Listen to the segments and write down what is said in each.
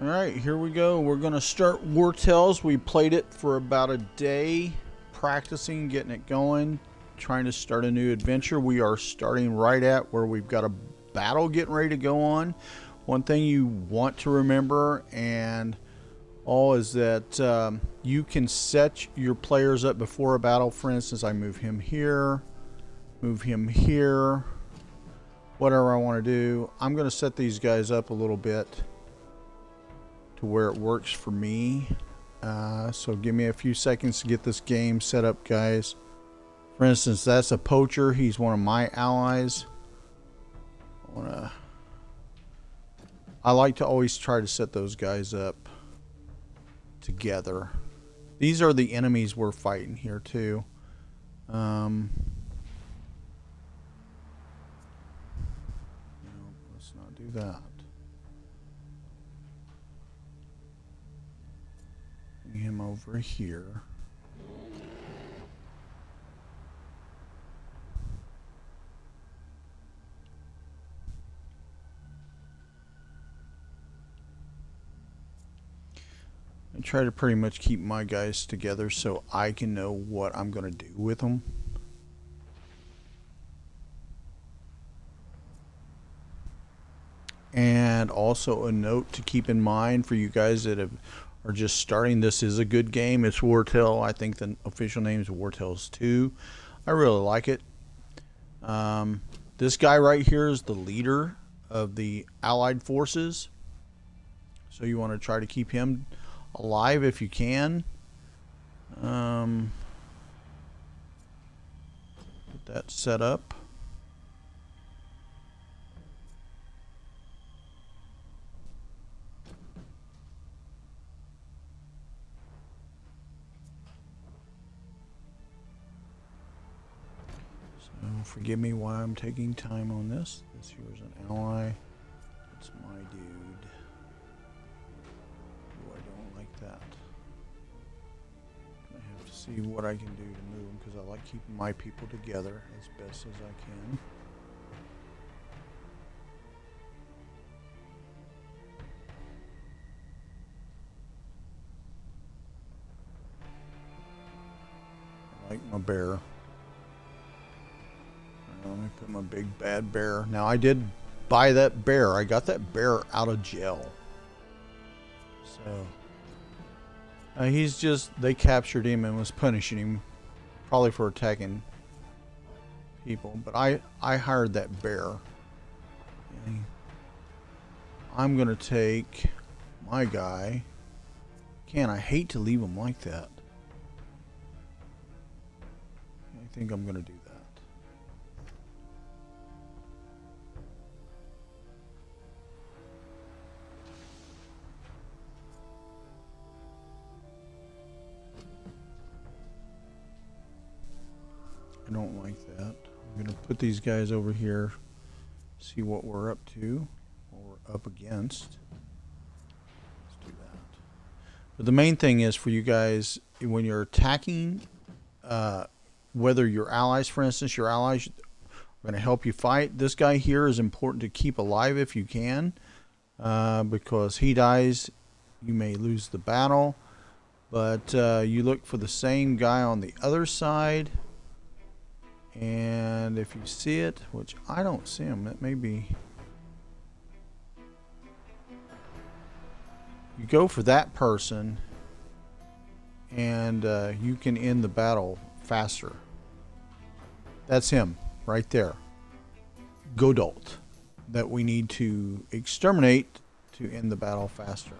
Alright, here we go. We're going to start Wartales. We played it for about a day, practicing, getting it going, trying to start a new adventure. We are starting right at where we've got a battle getting ready to go on. One thing you want to remember and all is that you can set your players up before a battle. For instance, I move him here, whatever I want to do. I'm going to set these guys up a little bit to where it works for me. So give me a few seconds to get this game set up, guys. For instance, that's a poacher. He's one of my allies. I like to always try to set those guys up together. These are the enemies we're fighting here too. No, let's not do that. Bring him over here. I try to pretty much keep my guys together so I can know what I'm going to do with them. And also a note to keep in mind for you guys that are just starting. This is a good game. It's Wartale. I think the official name is Wartales 2. I really like it. This guy right here is the leader of the Allied forces. So you want to try to keep him alive if you can. Get that set up. So forgive me why I'm taking time on this. This here's an ally. It's my dude. That I have to see what I can do to move them because I like keeping my people together as best as I can. I like my bear. Let me put my big bad bear. Now I did buy that bear. I got that bear out of jail. So he's just, they captured him and was punishing him probably for attacking people, but I hired that bear. Okay. I'm gonna take my guy. I hate to leave him like that. I think I'm gonna do that. I don't like that. I'm going to put these guys over here, see what we're up to, what we're up against. Let's do that. But the main thing is for you guys, when you're attacking, whether your allies, for instance, your allies are going to help you fight. This guy here is important to keep alive if you can, because he dies, you may lose the battle. But you look for the same guy on the other side. And if you see it, which I don't see him, that may be, you go for that person and you can end the battle faster. That's him right there, Godot, that we need to exterminate to end the battle faster.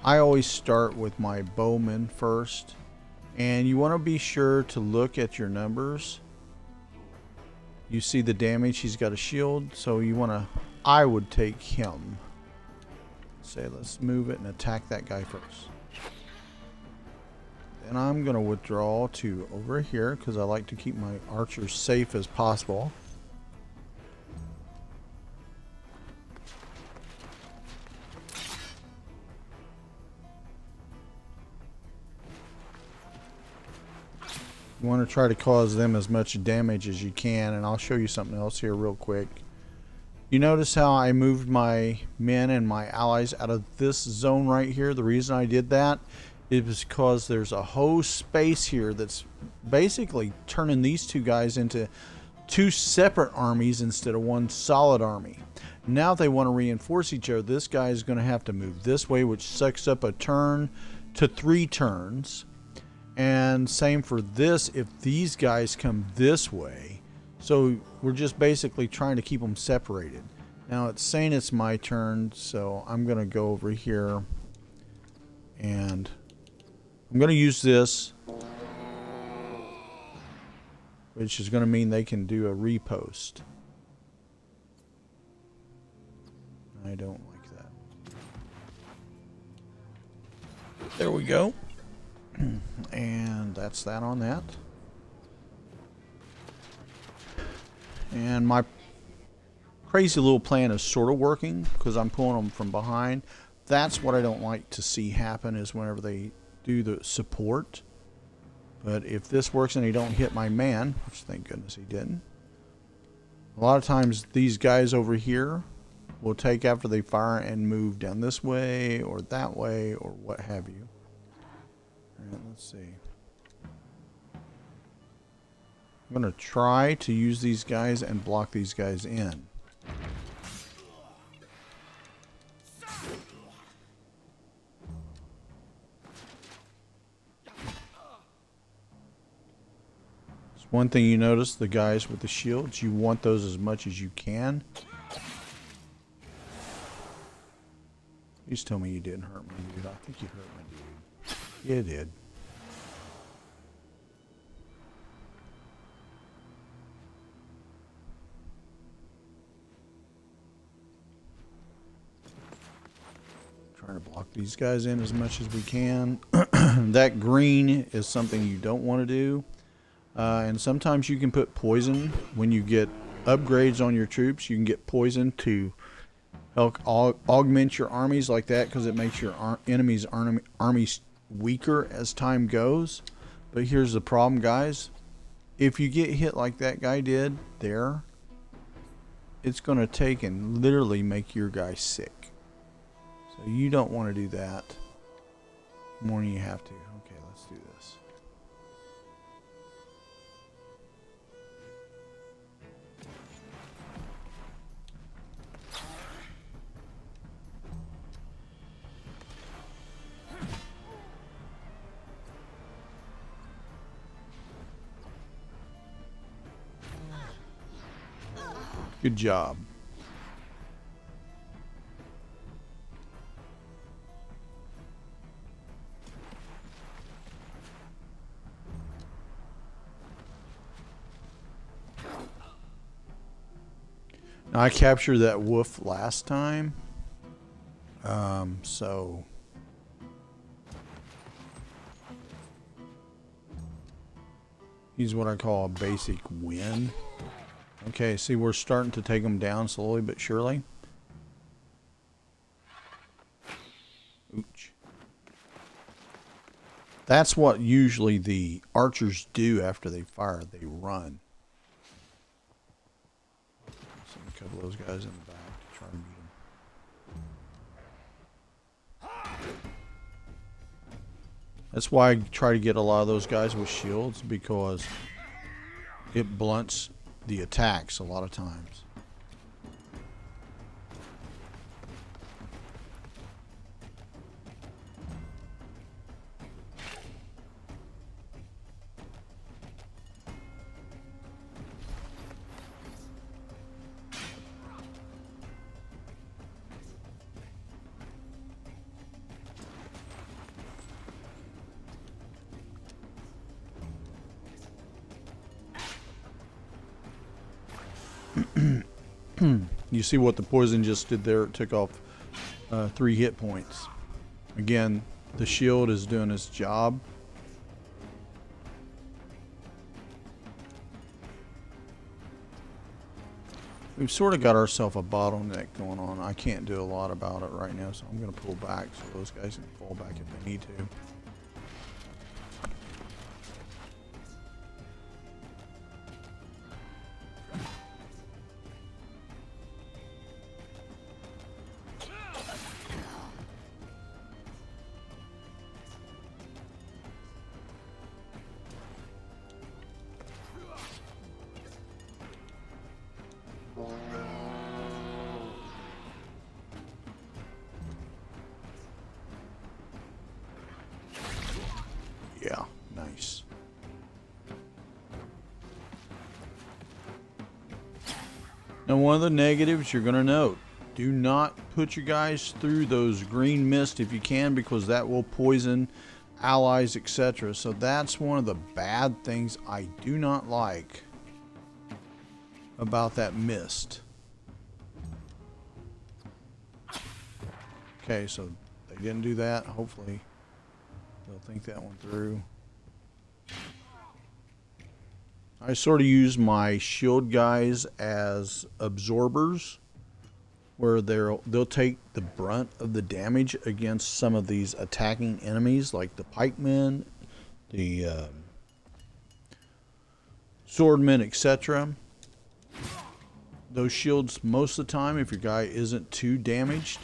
I always start with my bowman first. And you want to be sure to look at your numbers. You see the damage. He's got a shield. So you want to, I would take him. Say, let's move it and attack that guy first. Then I'm going to withdraw to over here because I like to keep my archers safe as possible. You want to try to cause them as much damage as you can, and I'll show you something else here real quick. You notice how I moved my men and my allies out of this zone right here? The reason I did that is because there's a whole space here that's basically turning these two guys into two separate armies instead of one solid army. Now if they want to reinforce each other, this guy is going to have to move this way, which sucks up a turn to 3 turns. And same for this if these guys come this way. So we're just basically trying to keep them separated. Now it's saying it's my turn, so I'm going to go over here and I'm going to use this, which is going to mean they can do a repost. I don't like that. There we go. And that's that on that. And my crazy little plan is sort of working because I'm pulling them from behind. That's what I don't like to see happen, is whenever they do the support. But if this works and he don't hit my man, which thank goodness he didn't, a lot of times these guys over here will take after they fire and move down this way or that way or what have you. All right, let's see. I'm going to try to use these guys and block these guys in. It's one thing you notice, the guys with the shields, you want those as much as you can. Please tell me you didn't hurt me, dude. I think you hurt my dude. You did. Trying to block these guys in as much as we can. That green is something you don't want to do. And sometimes you can put poison when you get upgrades on your troops. You can get poison to help augment your armies like that, because it makes your enemy's armies weaker as time goes. But here's the problem, guys. If you get hit like that guy did there, it's going to take and literally make your guy sick. So you don't want to do that more than you have to. Okay, let's do this. Good job. Now, I captured that wolf last time, so he's what I call a basic win. Okay, see, we're starting to take them down slowly but surely. Ooch. That's what usually the archers do after they fire. They run. Send a couple of those guys in the back to try to beat them. That's why I try to get a lot of those guys with shields, because it blunts the attacks a lot of times. You see what the poison just did there? It took off 3 hit points. Again, the shield is doing its job. We've sort of got ourselves a bottleneck going on. I can't do a lot about it right now, so I'm going to pull back so those guys can fall back if they need to. Now, one of the negatives you're going to note, do not put your guys through those green mist if you can, because that will poison allies, etc. So that's one of the bad things I do not like about that mist. Okay, so they didn't do that. Hopefully they'll think that one through. I sort of use my shield guys as absorbers, where they'll take the brunt of the damage against some of these attacking enemies, like the pikemen, the swordmen, etc. Those shields, most of the time, if your guy isn't too damaged,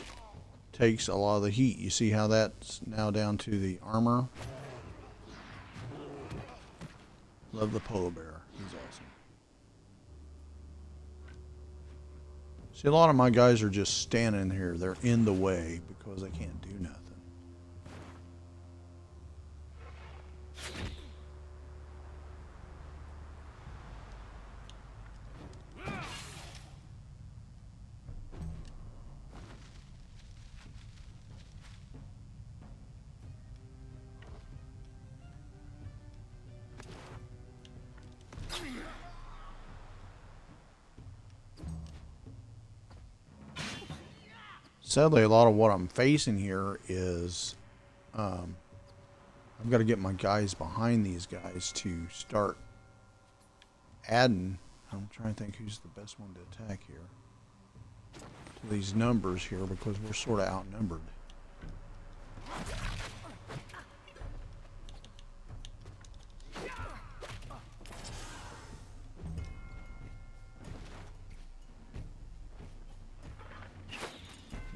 takes a lot of the heat. You see how that's now down to the armor? Love the polar bear. He's awesome. See, a lot of my guys are just standing here. They're in the way because they can't do nothing. Sadly, a lot of what I'm facing here is I've got to get my guys behind these guys to start adding. I'm trying to think who's the best one to attack here. To these numbers here, because we're sort of outnumbered.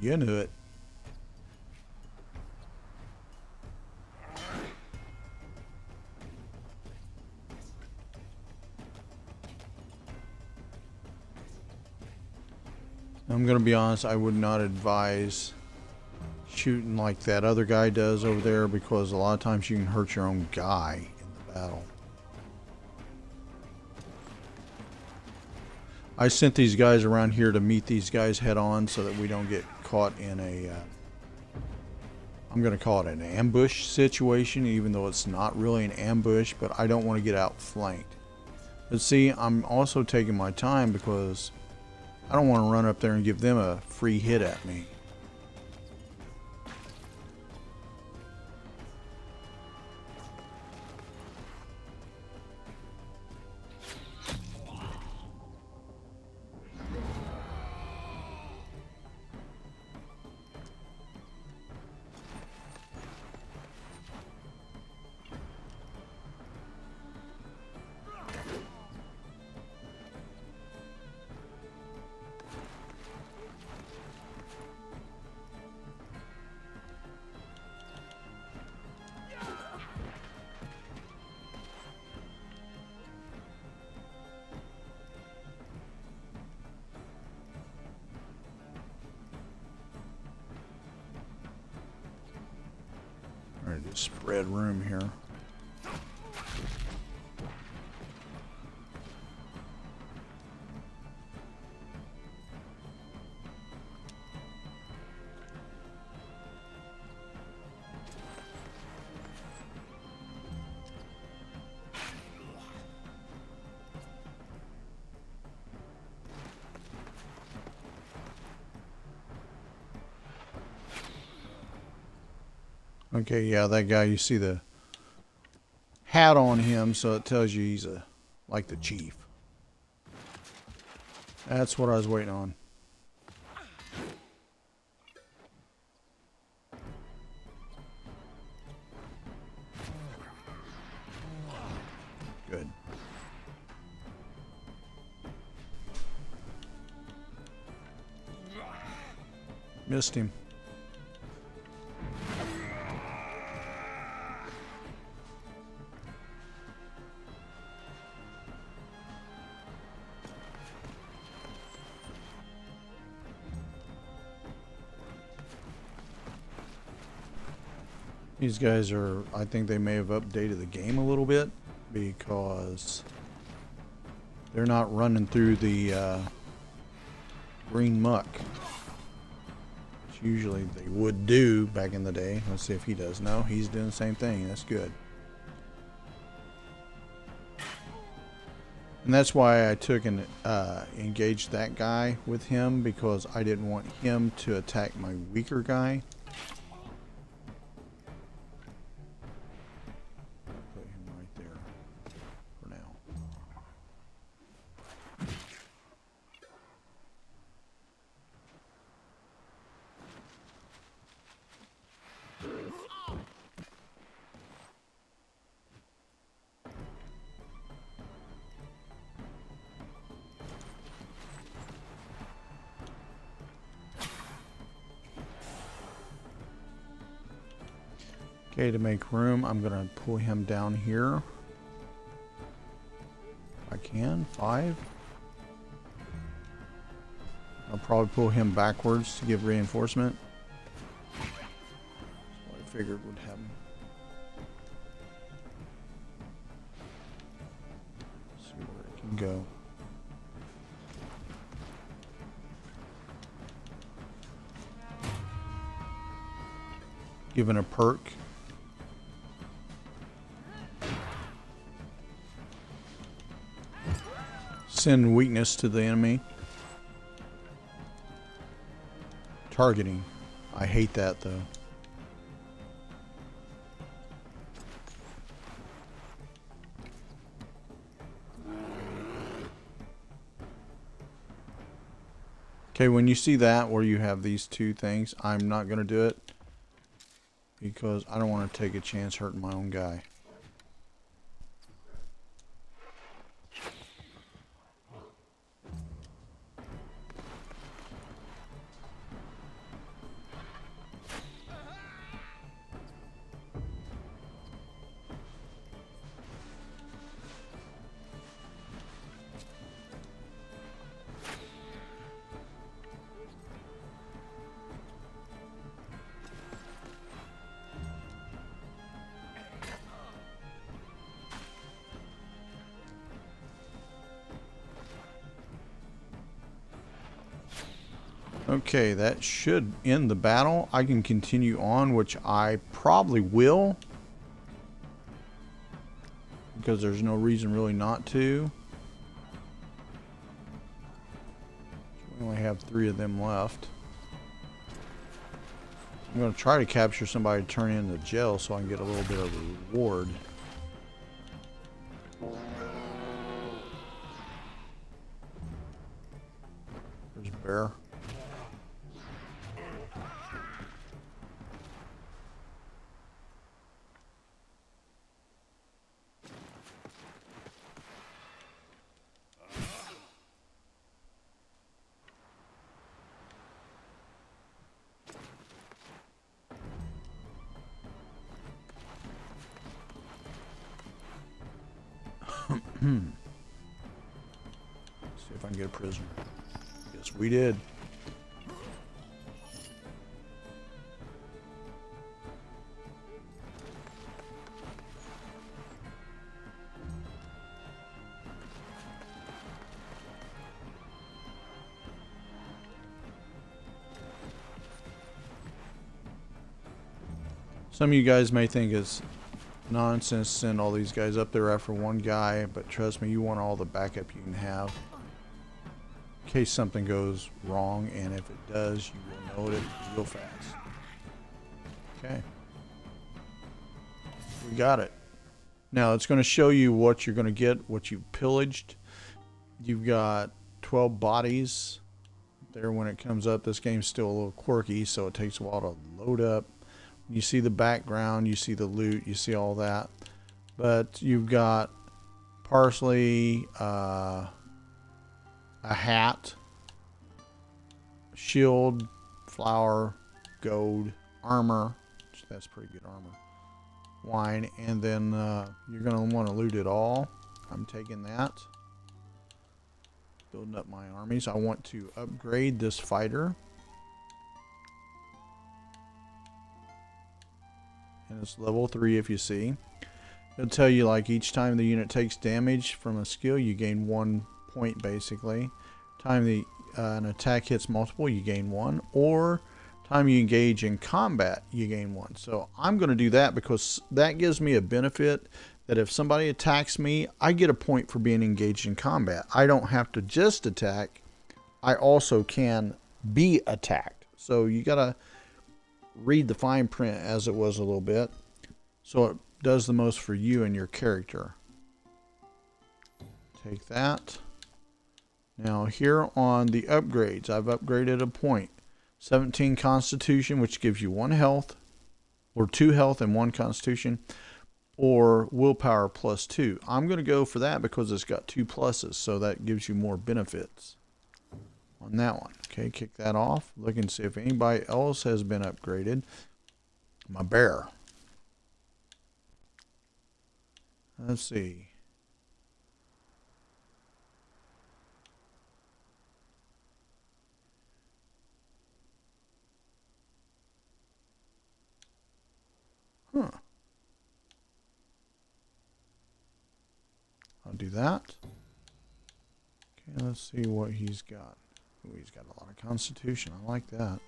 You knew it. I'm going to be honest, I would not advise shooting like that other guy does over there, because a lot of times you can hurt your own guy in the battle. I sent these guys around here to meet these guys head on so that we don't get caught in a, I'm going to call it an ambush situation, even though it's not really an ambush, but I don't want to get outflanked. But see, I'm also taking my time because I don't want to run up there and give them a free hit at me. Ready to spread room here. Okay, yeah, that guy, you see the hat on him, so it tells you he's like the chief. That's what I was waiting on. Good. Missed him. These guys are, I think they may have updated the game a little bit, because they're not running through the green muck. Which usually they would do back in the day. Let's see if he does. No, he's doing the same thing. That's good. And that's why I took and engaged that guy with him, because I didn't want him to attack my weaker guy. Put him right there for now. Okay, to make room, I'm going to pull him down here. If I can. 5. I'll probably pull him backwards to give reinforcement. That's what I figured would happen. Let's see where it can go. Given a perk. Send weakness to the enemy. Targeting. I hate that though. Okay, when you see that where you have these two things, I'm not going to do it because I don't want to take a chance hurting my own guy. Okay, that should end the battle. I can continue on, which I probably will, because there's no reason really not to. We only have 3 of them left. I'm going to try to capture somebody to turn into jail so I can get a little bit of a reward. There's a bear. See if I can get a prisoner. Yes, we did. Some of you guys may think it's nonsense to send all these guys up there after one guy, but trust me, you want all the backup you can have in case something goes wrong, and if it does, you will know it real fast. Okay, we got it. Now it's going to show you what you're going to get, what you pillaged. You've got 12 bodies there. When it comes up, this game's still a little quirky, so it takes a while to load up. You see the background, you see the loot, you see all that. But you've got parsley, a hat, shield, flour, gold, armor. That's pretty good armor. Wine, and then you're going to want to loot it all. I'm taking that. Building up my armies. I want to upgrade this fighter. And it's level 3 if you see. It'll tell you like each time the unit takes damage from a skill, you gain 1 point basically. Time the an attack hits multiple, you gain 1, or time you engage in combat, you gain 1. So I'm going to do that because that gives me a benefit that if somebody attacks me, I get a point for being engaged in combat. I don't have to just attack, I also can be attacked. So you got to read the fine print as it was a little bit, so it does the most for you and your character. Take that. Now here on the upgrades, I've upgraded a point. 17 Constitution, which gives you 1 health, or 2 health and 1 Constitution, or Willpower plus 2. I'm going to go for that because it's got 2 pluses, so that gives you more benefits on that one. Okay, kick that off. Look and see if anybody else has been upgraded. My bear. Let's see. Huh. I'll do that. Okay, let's see what he's got. Ooh, he's got a lot of Constitution. I like that.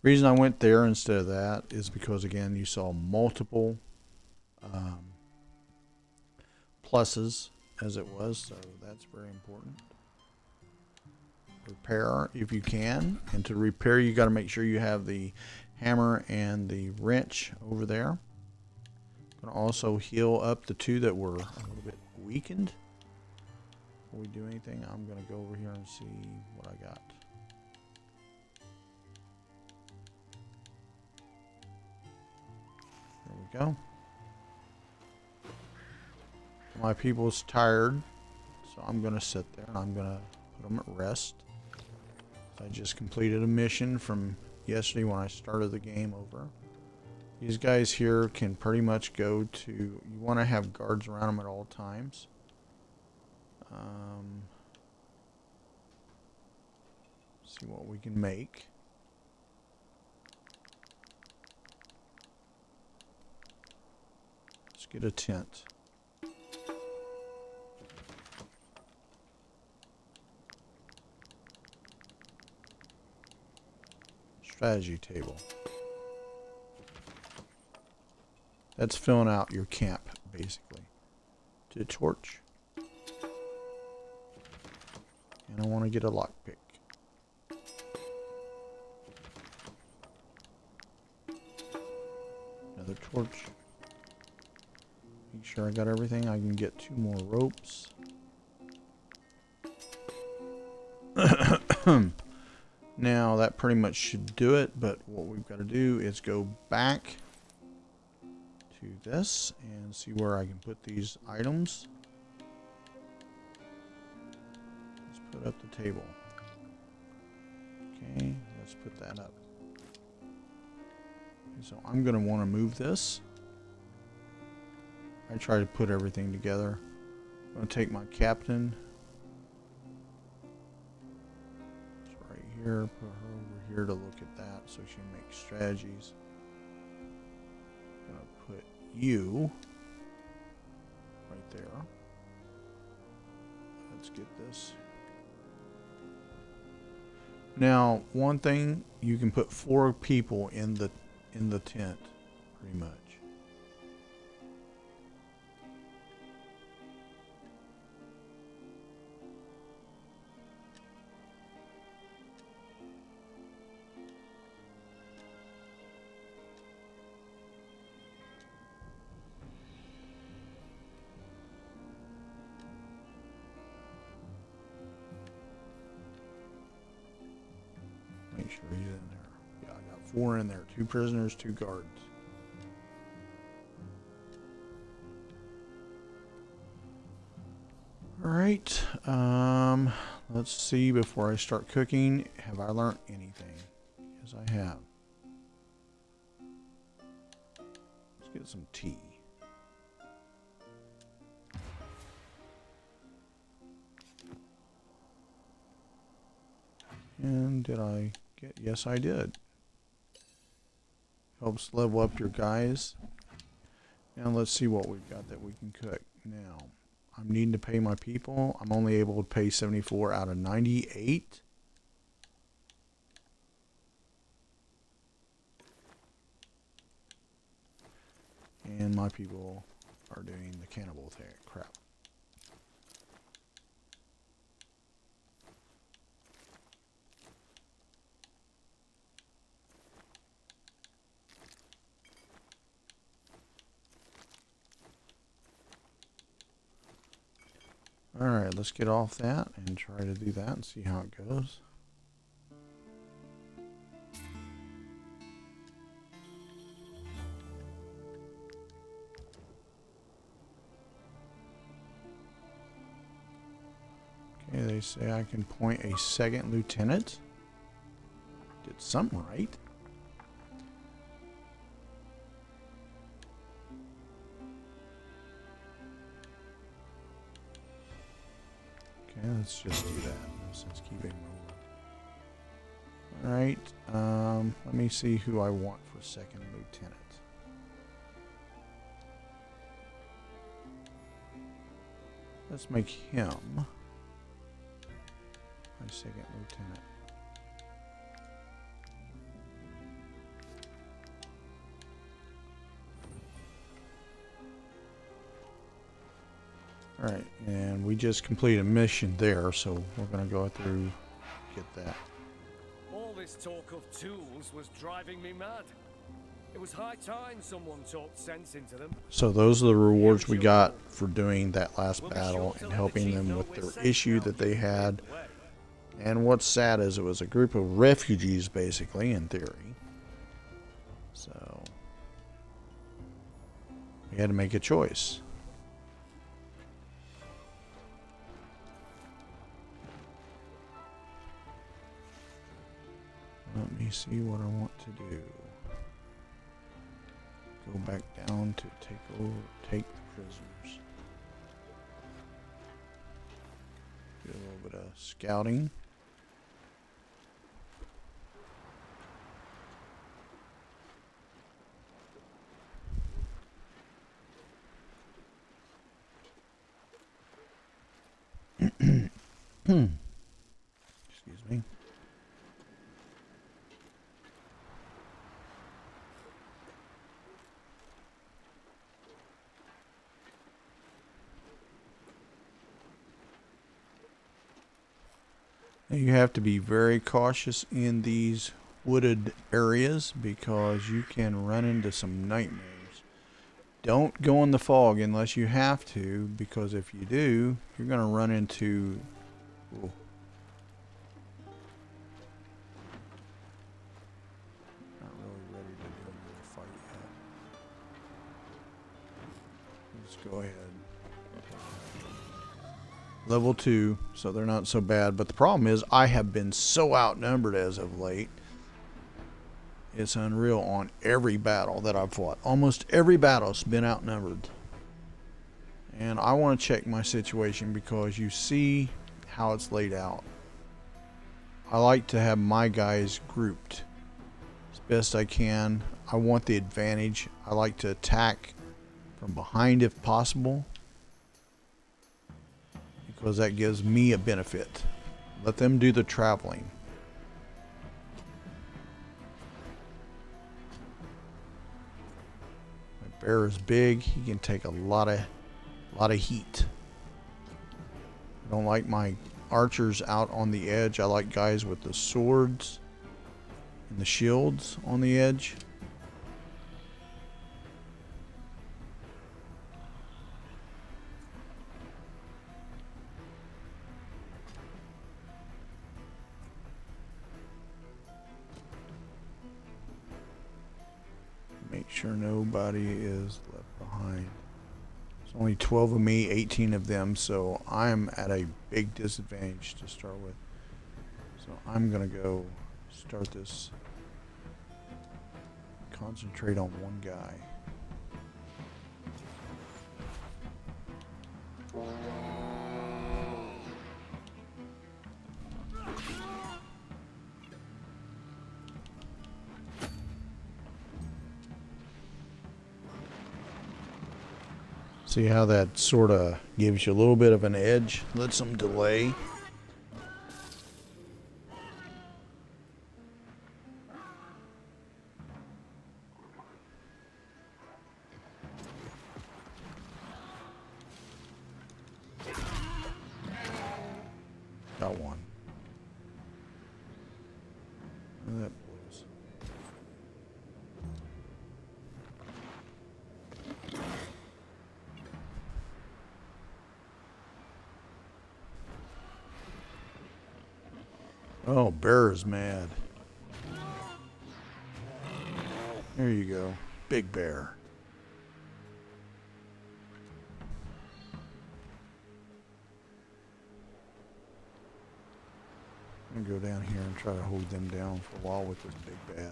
Reason I went there instead of that is because, again, you saw multiple pluses as it was, so that's very important. Repair if you can, and to repair you got to make sure you have the hammer and the wrench over there. I'm going to also heal up the 2 that were a little bit weakened. Before we do anything, I'm going to go over here and see what I got. There we go. My people's tired, so I'm going to sit there and I'm going to put them at rest. I just completed a mission from yesterday when I started the game over. These guys here can pretty much go to, you want to have guards around them at all times. See what we can make. Let's get a tent. Strategy table. That's filling out your camp, basically. To a torch. And I want to get a lockpick. Another torch. Make sure I got everything. I can get 2 more ropes. Now that pretty much should do it, but what we've got to do is go back to this and see where I can put these items. Let's put up the table. Okay, let's put that up. Okay, so I'm going to want to move this. I try to put everything together. I'm going to take my captain. Here, put her over here to look at that so she makes strategies. I'm gonna put you right there. Let's get this. Now, one thing, you can put 4 people in the tent, pretty much. Make sure he's in there. Yeah, I got 4 in there. 2 prisoners, 2 guards. Alright. Let's see before I start cooking. Have I learned anything? Yes, I have. Let's get some tea. And did I get? Yes, I did. Helps level up your guys. Now let's see what we've got that we can cook. Now, I'm needing to pay my people. I'm only able to pay 74 out of 98. And my people are doing the cannibal thing. Crap. Alright, let's get off that and try to do that and see how it goes. Okay, they say I can point a second lieutenant. Did something right. Okay, let's just do that. Let's keep it moving. Alright, let me see who I want for second lieutenant. Let's make him my second lieutenant. Alright, and we just completed a mission there, so we're going to go through, get that. All this talk of tools was driving me mad. It was high time someone talked sense into them. So those are the rewards we got for doing that last battle and helping them with their issue that they had. And what's sad is it was a group of refugees, basically, in theory. So we had to make a choice. Let me see what I want to do. Go back down to take the prisoners. Do a little bit of scouting. Excuse me. You have to be very cautious in these wooded areas because you can run into some nightmares. Don't go in the fog unless you have to, because if you do, you're going to run into... Ooh. Not really ready to do another fight yet. Let's go ahead. Level 2, so they're not so bad. But the problem is I have been so outnumbered as of late. It's unreal on every battle that I've fought. Almost every battle's been outnumbered. And I want to check my situation because you see how it's laid out. I like to have my guys grouped as best I can. I want the advantage. I like to attack from behind if possible, because that gives me a benefit. Let them do the traveling. My bear is big. He can take a lot of heat. I don't like my archers out on the edge. I like guys with the swords and the shields on the edge. Make sure nobody is left behind. There's only 12 of me, 18 of them, so I'm at a big disadvantage to start with. So I'm gonna go start this. Concentrate on one guy. See how that sort of gives you a little bit of an edge, lets them delay. Got one. That blows. Oh, bear is mad. There you go. Big bear. I'm going to go down here and try to hold them down for a while with this big bad.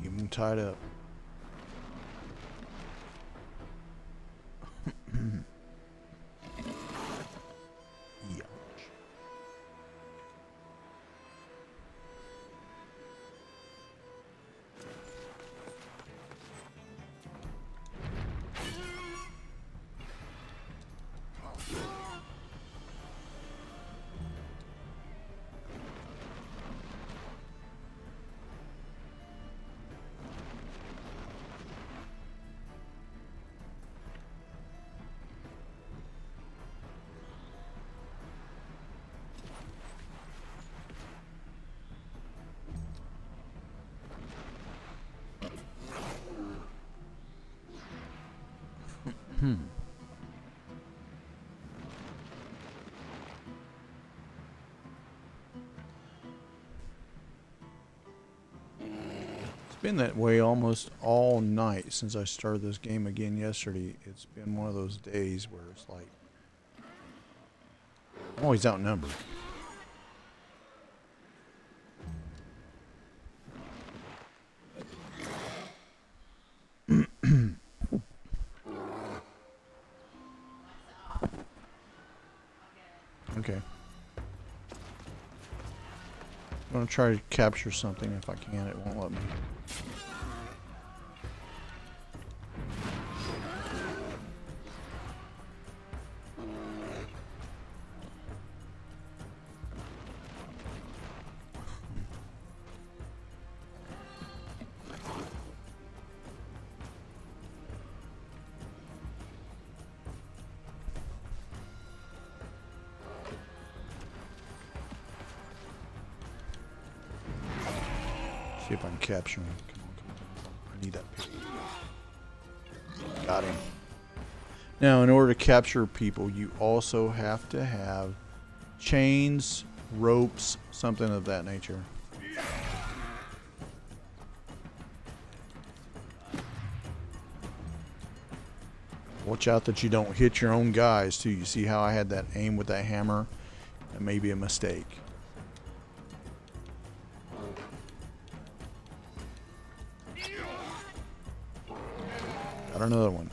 Keep them tied up. It's been that way almost all night since I started this game again yesterday. It's been one of those days where it's like I'm always outnumbered. Okay. I'm going to try to capture something if I can. It won't let me. See if I can capture him. Come on. I need that pig. Got him. Now, in order to capture people, you also have to have chains, ropes, something of that nature. Watch out that you don't hit your own guys, too. You see how I had that aim with that hammer? That may be a mistake. Got another one.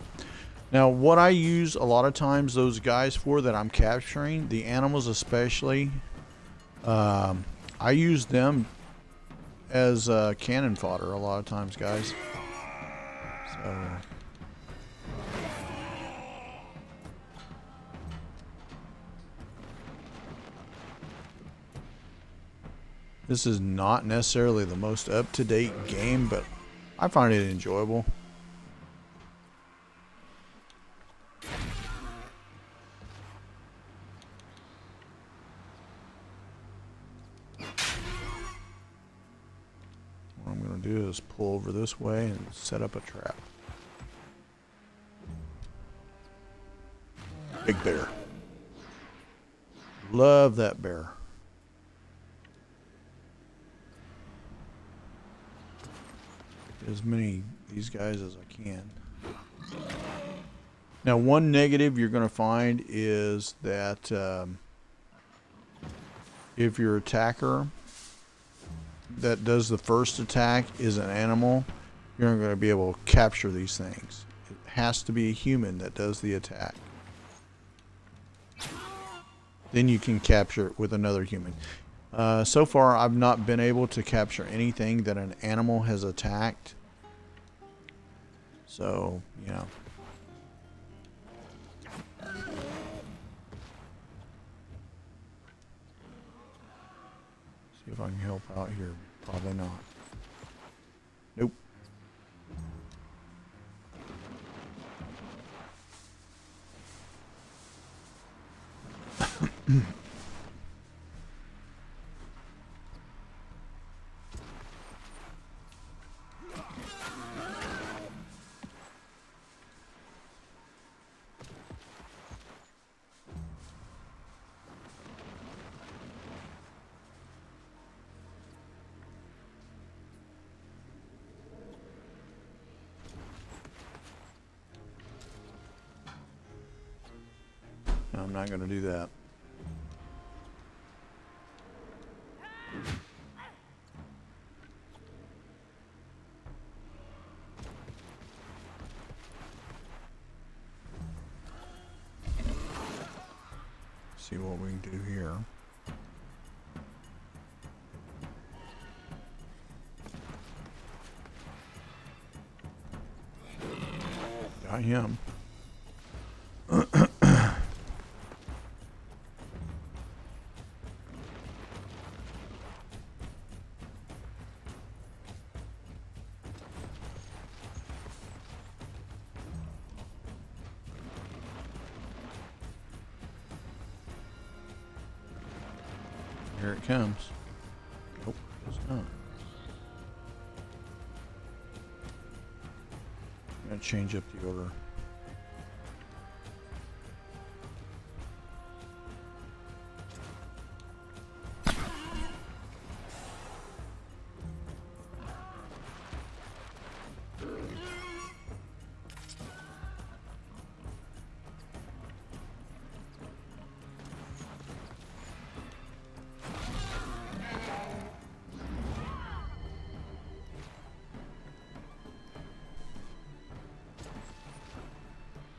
Now, what I use a lot of times those guys for that I'm capturing, the animals especially, I use them as cannon fodder a lot of times, guys. So... this is not necessarily the most up-to-date game, but I find it enjoyable. to do is pull over this way and set up a trap. Big bear. Love that bear. As many of these guys as I can. Now, one negative you're going to find is that if your attacker that does the first attack is an animal, you're not going to be able to capture these things. It has to be a human that does the attack. Then you can capture it with another human. So far, I've not been able to capture anything that an animal has attacked. So, you know. See if I can help out here. Probably not. Nope. No, I'm not going to do that. See what we can do here. Got him. Here it comes. Nope, it's not. I'm going to change up the order.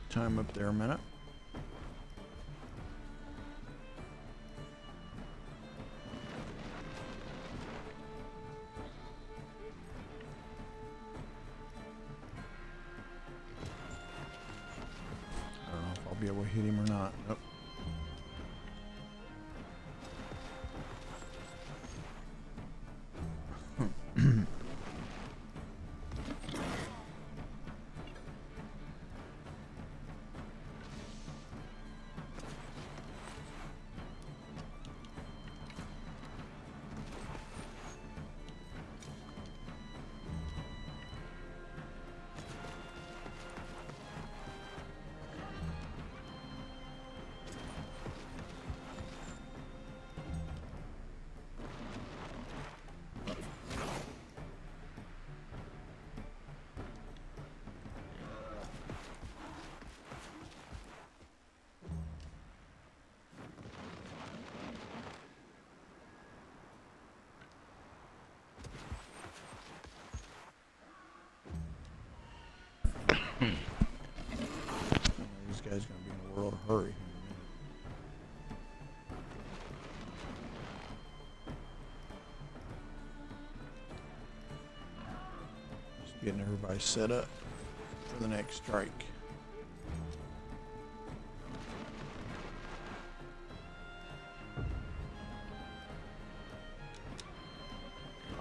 Time up there a minute. I don't know if I'll be able to hit him or not. Nope. This guy's going to be in a world of hurry. Just getting everybody set up for the next strike.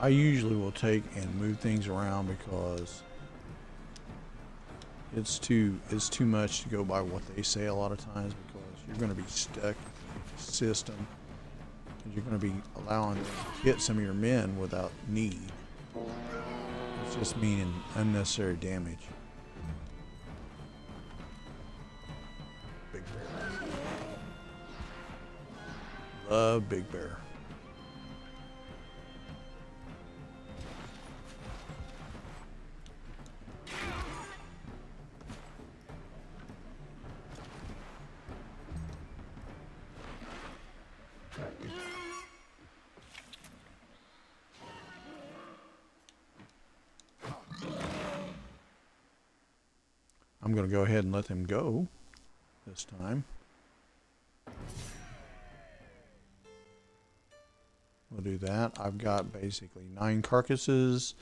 I usually will take and move things around because it's too much to go by what they say a lot of times, because you're going to be stuck in the system and you're going to be allowing them to hit some of your men without need. It's just meaning unnecessary damage. Big bear. Love big bear. I'm going to go ahead and let them go this time. We'll do that. I've got basically 9 carcasses,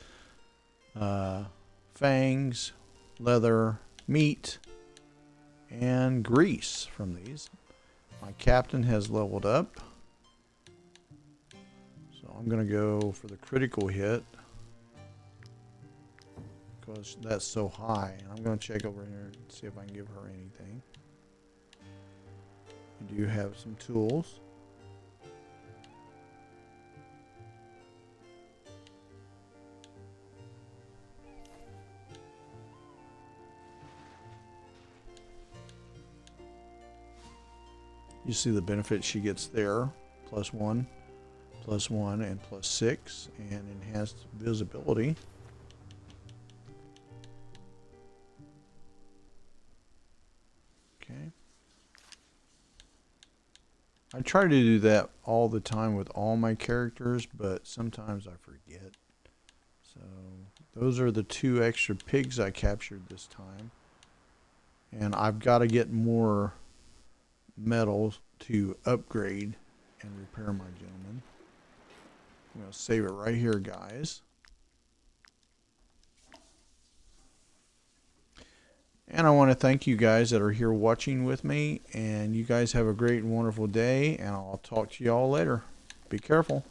fangs, leather, meat, and grease from these. My captain has leveled up. So I'm going to go for the critical hit. Because that's so high. And I'm going to check over here and see if I can give her anything. I do have some tools. You see the benefit she gets there. +1, +1, and +6. And enhanced visibility. Okay. I try to do that all the time with all my characters, but sometimes I forget. So those are the 2 extra pigs I captured this time. And I've got to get more metals to upgrade and repair my gentleman. I'm going to save it right here, guys. And I want to thank you guys that are here watching with me. And you guys have a great and wonderful day. And I'll talk to you all later. Be careful.